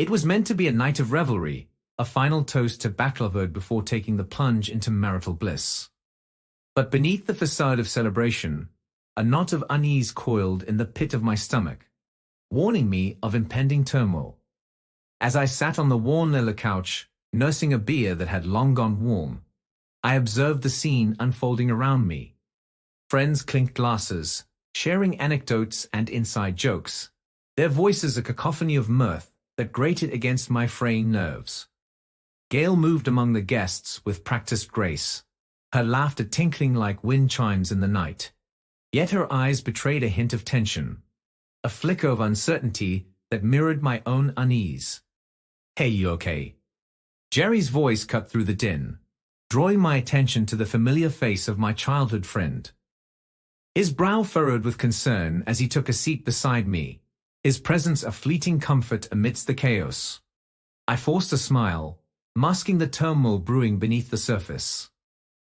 It was meant to be a night of revelry, a final toast to bachelorhood before taking the plunge into marital bliss. But beneath the facade of celebration, a knot of unease coiled in the pit of my stomach, warning me of impending turmoil. As I sat on the worn leather couch, nursing a beer that had long gone warm, I observed the scene unfolding around me. Friends clinked glasses, sharing anecdotes and inside jokes, their voices a cacophony of mirth that grated against my fraying nerves. Gail moved among the guests with practiced grace, her laughter tinkling like wind chimes in the night. Yet her eyes betrayed a hint of tension, a flicker of uncertainty that mirrored my own unease. "Hey, you okay?" Jerry's voice cut through the din, drawing my attention to the familiar face of my childhood friend. His brow furrowed with concern as he took a seat beside me, his presence a fleeting comfort amidst the chaos. I forced a smile, masking the turmoil brewing beneath the surface.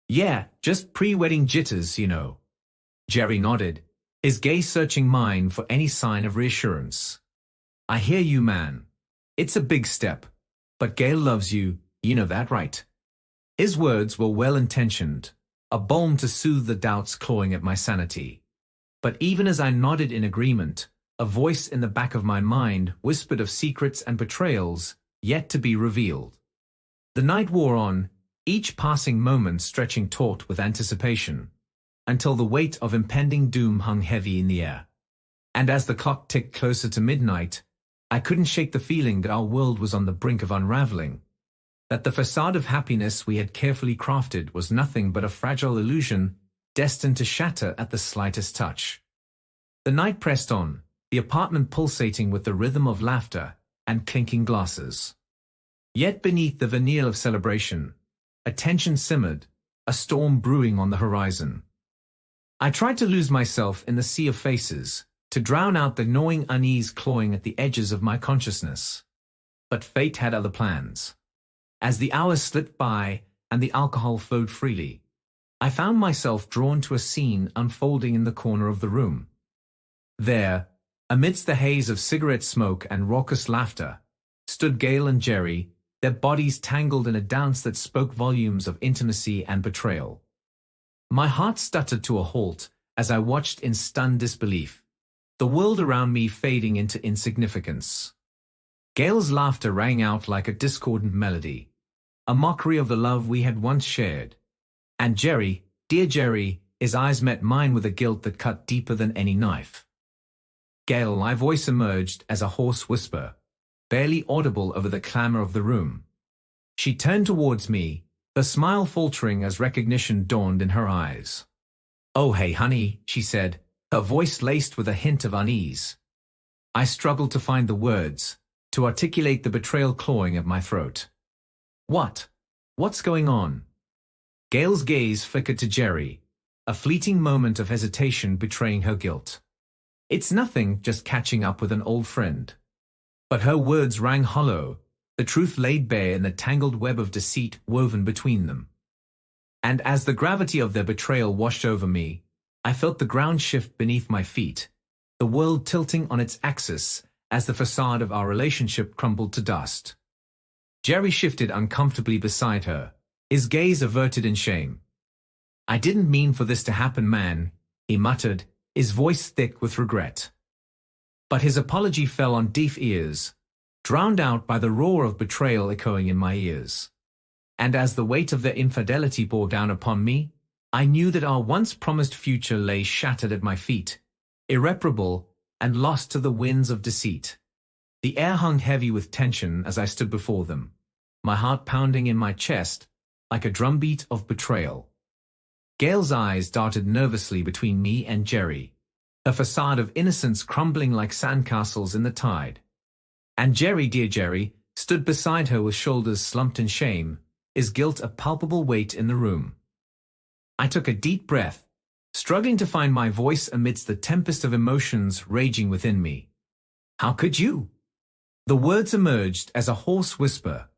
"Yeah, just pre-wedding jitters, you know." Jerry nodded, his gaze searching mine for any sign of reassurance. "I hear you, man. It's a big step, but Gail loves you, you know that, right?" His words were well-intentioned, a balm to soothe the doubts clawing at my sanity. But even as I nodded in agreement, a voice in the back of my mind whispered of secrets and betrayals yet to be revealed. The night wore on, each passing moment stretching taut with anticipation, until the weight of impending doom hung heavy in the air. And as the clock ticked closer to midnight, I couldn't shake the feeling that our world was on the brink of unraveling, that the facade of happiness we had carefully crafted was nothing but a fragile illusion destined to shatter at the slightest touch. The night pressed on, the apartment pulsating with the rhythm of laughter and clinking glasses. Yet beneath the veneer of celebration, a tension simmered, a storm brewing on the horizon. I tried to lose myself in the sea of faces, to drown out the gnawing unease clawing at the edges of my consciousness. But fate had other plans. As the hours slipped by and the alcohol flowed freely, I found myself drawn to a scene unfolding in the corner of the room. There, amidst the haze of cigarette smoke and raucous laughter, stood Gail and Jerry, their bodies tangled in a dance that spoke volumes of intimacy and betrayal. My heart stuttered to a halt as I watched in stunned disbelief, the world around me fading into insignificance. Gail's laughter rang out like a discordant melody, a mockery of the love we had once shared. And Jerry, dear Jerry, his eyes met mine with a guilt that cut deeper than any knife. "Gail," my voice emerged as a hoarse whisper, barely audible over the clamor of the room. She turned towards me, her smile faltering as recognition dawned in her eyes. "Oh, hey, honey," she said, her voice laced with a hint of unease. I struggled to find the words, to articulate the betrayal clawing at my throat. What's going on?" Gail's gaze flickered to Jerry, a fleeting moment of hesitation betraying her guilt. "It's nothing, just catching up with an old friend." But her words rang hollow, the truth laid bare in the tangled web of deceit woven between them. And as the gravity of their betrayal washed over me, I felt the ground shift beneath my feet, the world tilting on its axis as the facade of our relationship crumbled to dust. Jerry shifted uncomfortably beside her, his gaze averted in shame. "I didn't mean for this to happen, man," he muttered, his voice thick with regret. But his apology fell on deaf ears, drowned out by the roar of betrayal echoing in my ears. And as the weight of their infidelity bore down upon me, I knew that our once-promised future lay shattered at my feet, irreparable and lost to the winds of deceit. The air hung heavy with tension as I stood before them, my heart pounding in my chest like a drumbeat of betrayal. Gail's eyes darted nervously between me and Jerry, her facade of innocence crumbling like sandcastles in the tide. And Jerry, dear Jerry, stood beside her with shoulders slumped in shame, his guilt a palpable weight in the room. I took a deep breath, struggling to find my voice amidst the tempest of emotions raging within me. "How could you?" The words emerged as a hoarse whisper,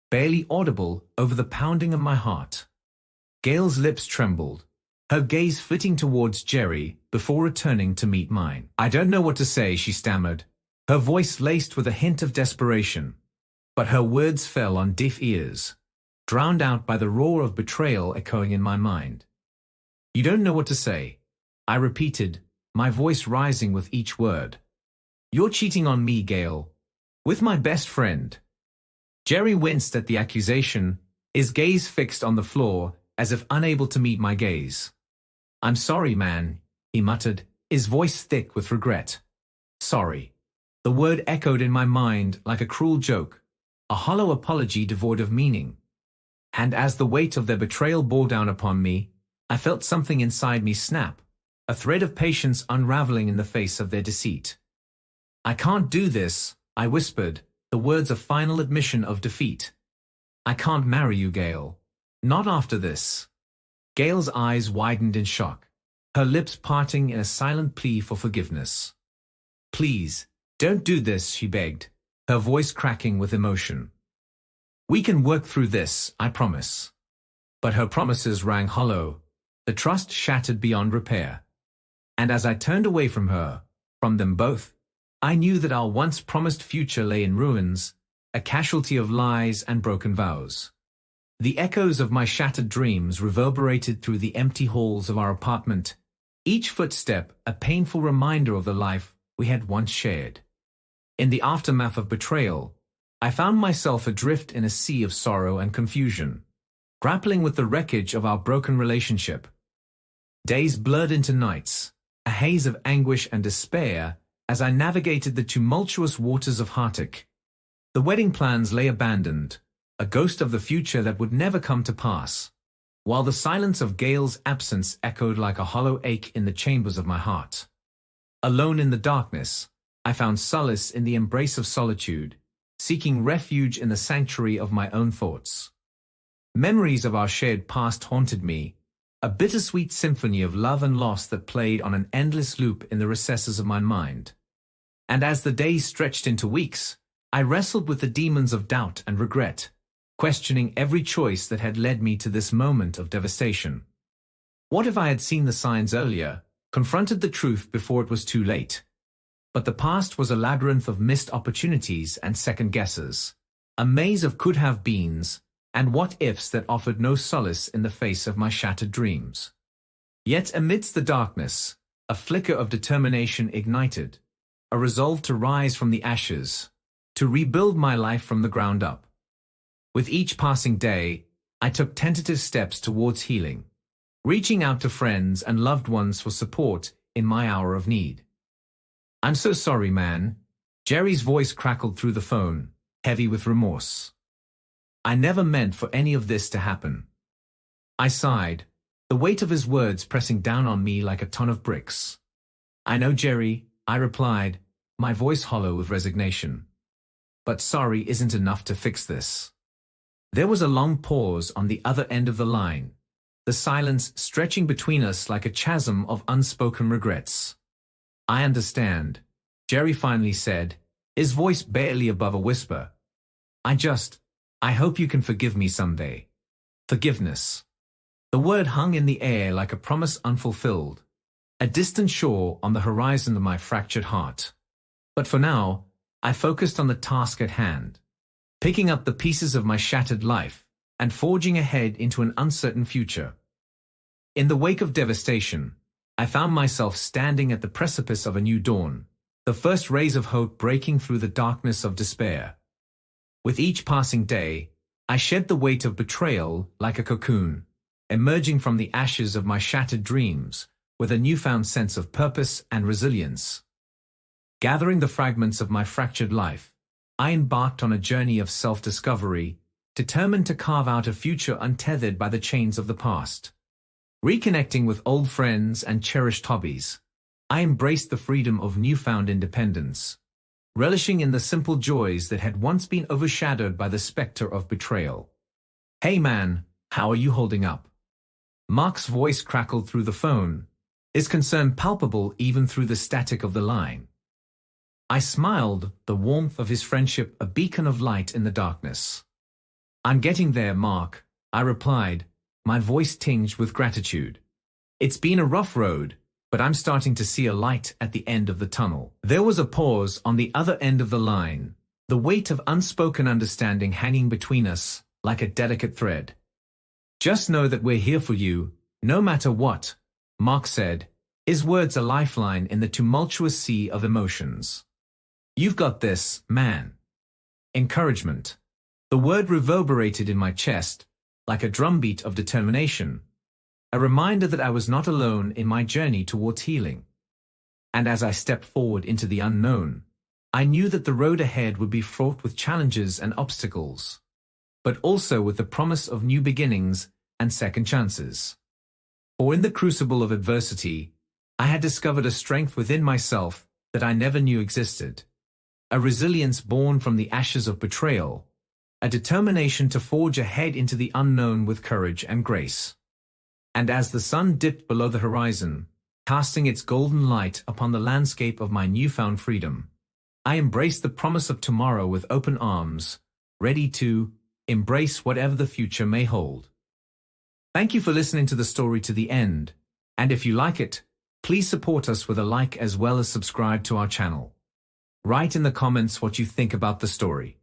barely audible over the pounding of my heart. Gail's lips trembled, her gaze flitting towards Jerry before returning to meet mine. "I don't know what to say," she stammered, her voice laced with a hint of desperation. But her words fell on deaf ears, drowned out by the roar of betrayal echoing in my mind. You don't know what to say, I repeated, my voice rising with each word. You're cheating on me, Gail. With my best friend. Jerry winced at the accusation, his gaze fixed on the floor, as if unable to meet my gaze. I'm sorry, man, he muttered, his voice thick with regret. Sorry. The word echoed in my mind like a cruel joke, a hollow apology devoid of meaning. And as the weight of their betrayal bore down upon me, I felt something inside me snap, a thread of patience unraveling in the face of their deceit. I can't do this, I whispered, the words a final admission of defeat. I can't marry you, Gail. Not after this. Gail's eyes widened in shock, her lips parting in a silent plea for forgiveness. Please, don't do this, she begged, her voice cracking with emotion. We can work through this, I promise. But her promises rang hollow, the trust shattered beyond repair. And as I turned away from her, from them both, I knew that our once promised future lay in ruins, a casualty of lies and broken vows. The echoes of my shattered dreams reverberated through the empty halls of our apartment, each footstep a painful reminder of the life we had once shared. In the aftermath of betrayal, I found myself adrift in a sea of sorrow and confusion, grappling with the wreckage of our broken relationship. Days blurred into nights, a haze of anguish and despair as I navigated the tumultuous waters of heartache. The wedding plans lay abandoned, a ghost of the future that would never come to pass, while the silence of Gail's absence echoed like a hollow ache in the chambers of my heart. Alone in the darkness, I found solace in the embrace of solitude, seeking refuge in the sanctuary of my own thoughts. Memories of our shared past haunted me, a bittersweet symphony of love and loss that played on an endless loop in the recesses of my mind. And as the days stretched into weeks, I wrestled with the demons of doubt and regret, questioning every choice that had led me to this moment of devastation. What if I had seen the signs earlier, confronted the truth before it was too late? But the past was a labyrinth of missed opportunities and second guesses, a maze of could-have-beens and what-ifs that offered no solace in the face of my shattered dreams. Yet amidst the darkness, a flicker of determination ignited, a resolve to rise from the ashes, to rebuild my life from the ground up. With each passing day, I took tentative steps towards healing, reaching out to friends and loved ones for support in my hour of need. I'm so sorry, man. Jerry's voice crackled through the phone, heavy with remorse. I never meant for any of this to happen. I sighed, the weight of his words pressing down on me like a ton of bricks. I know, Jerry, I replied, my voice hollow with resignation. But sorry isn't enough to fix this. There was a long pause on the other end of the line, the silence stretching between us like a chasm of unspoken regrets. I understand, Jerry finally said, his voice barely above a whisper. I hope you can forgive me someday. Forgiveness. The word hung in the air like a promise unfulfilled, a distant shore on the horizon of my fractured heart. But for now, I focused on the task at hand, picking up the pieces of my shattered life and forging ahead into an uncertain future. In the wake of devastation, I found myself standing at the precipice of a new dawn, the first rays of hope breaking through the darkness of despair. With each passing day, I shed the weight of betrayal like a cocoon, emerging from the ashes of my shattered dreams with a newfound sense of purpose and resilience. Gathering the fragments of my fractured life, I embarked on a journey of self-discovery, determined to carve out a future untethered by the chains of the past. Reconnecting with old friends and cherished hobbies, I embraced the freedom of newfound independence, relishing in the simple joys that had once been overshadowed by the specter of betrayal. Hey man, how are you holding up? Mark's voice crackled through the phone, his concern palpable even through the static of the line. I smiled, the warmth of his friendship a beacon of light in the darkness. I'm getting there, Mark, I replied, my voice tinged with gratitude. It's been a rough road, but I'm starting to see a light at the end of the tunnel. There was a pause on the other end of the line, the weight of unspoken understanding hanging between us like a delicate thread. Just know that we're here for you, no matter what, Mark said, his words a lifeline in the tumultuous sea of emotions. You've got this, man. Encouragement. The word reverberated in my chest, like a drumbeat of determination, a reminder that I was not alone in my journey towards healing. And as I stepped forward into the unknown, I knew that the road ahead would be fraught with challenges and obstacles, but also with the promise of new beginnings and second chances. For in the crucible of adversity, I had discovered a strength within myself that I never knew existed, a resilience born from the ashes of betrayal, a determination to forge ahead into the unknown with courage and grace. And as the sun dipped below the horizon, casting its golden light upon the landscape of my newfound freedom, I embraced the promise of tomorrow with open arms, ready to embrace whatever the future may hold. Thank you for listening to the story to the end, and if you like it, please support us with a like as well as subscribe to our channel. Write in the comments what you think about the story.